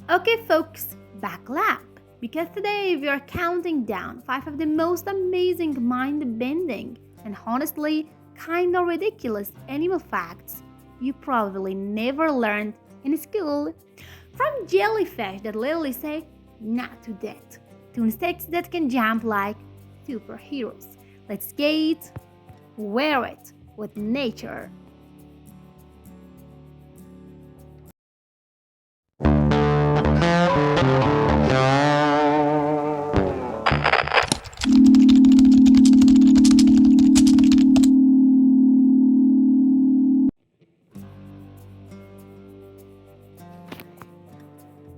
Okay, folks, buckle up because today we are counting down 5 of the most amazing, mind bending, and honestly, kinda ridiculous animal facts you probably never learned in school. From jellyfish that literally say not to death to insects that can jump like superheroes. Let's get wear it with nature.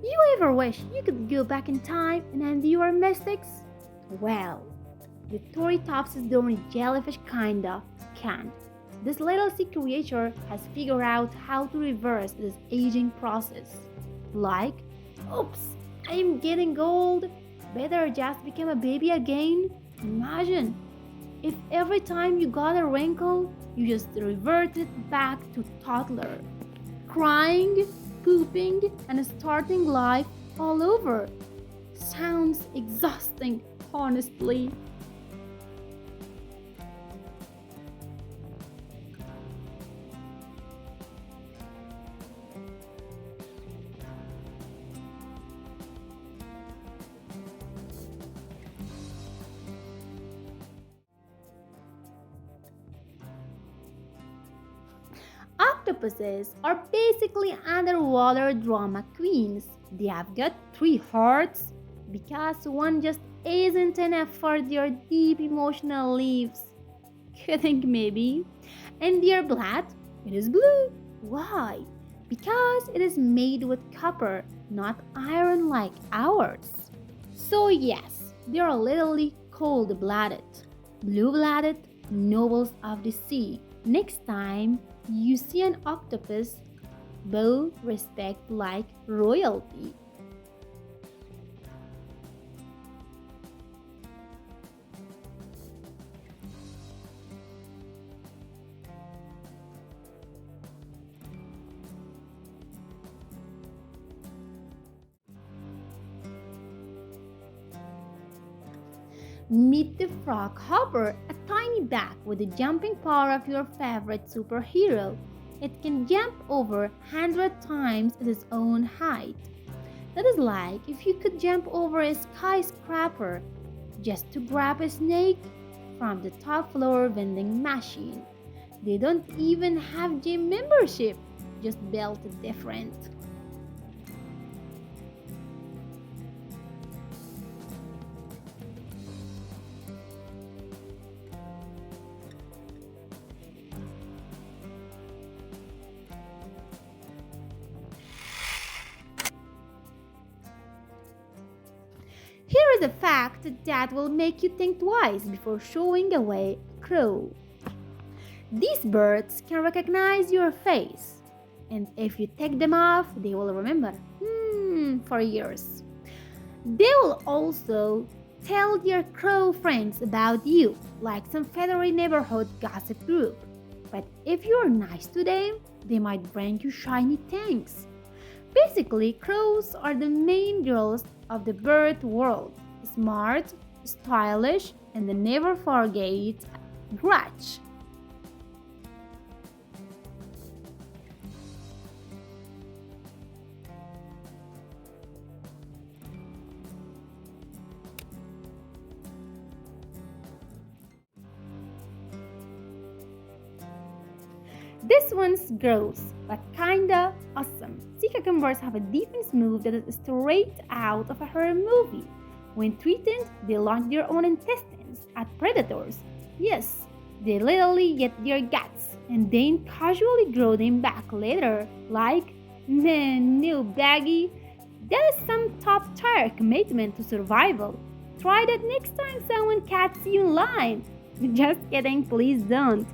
You ever wish you could go back in time and undo your mistakes? Well, the Toritops don't jellyfish kinda can. This little sea creature has figured out how to reverse this aging process. Like, oops, I am getting old. Better just become a baby again. Imagine if every time you got a wrinkle, you just reverted back to toddler, crying, pooping, and starting life all over. Sounds exhausting, honestly. Octopuses are basically underwater drama queens. They have got 3 hearts because one just isn't enough for their deep emotional lives. Kidding, maybe? And their blood? It is blue. Why? Because it is made with copper, not iron like ours. So, yes, they are literally cold blooded, blue blooded nobles of the sea. Next time you see an octopus, bow respect like royalty. Meet the froghopper, a tiny bat with the jumping power of your favorite superhero. It can jump over 100 times its own height. That is like if you could jump over a skyscraper just to grab a snake from the top floor vending machine. They don't even have gym membership, just built different. Here is a fact that will make you think twice before showing away a crow. These birds can recognize your face, and if you take them off, they will remember for years. They will also tell their crow friends about you, like some feathery neighborhood gossip group. But if you're nice to them, they might bring you shiny things. Basically, crows are the main girls of the bird world. Smart, stylish, and they never forget grudge. This one's gross, but kinda awesome. Sea cucumbers have a defense move that is straight out of a horror movie. When threatened, they launch their own intestines at predators. Yes, they literally get their guts and then casually grow them back later. Like, man, new baggy. That is some top tier commitment to survival. Try that next time someone catches you in line. Just kidding, please don't.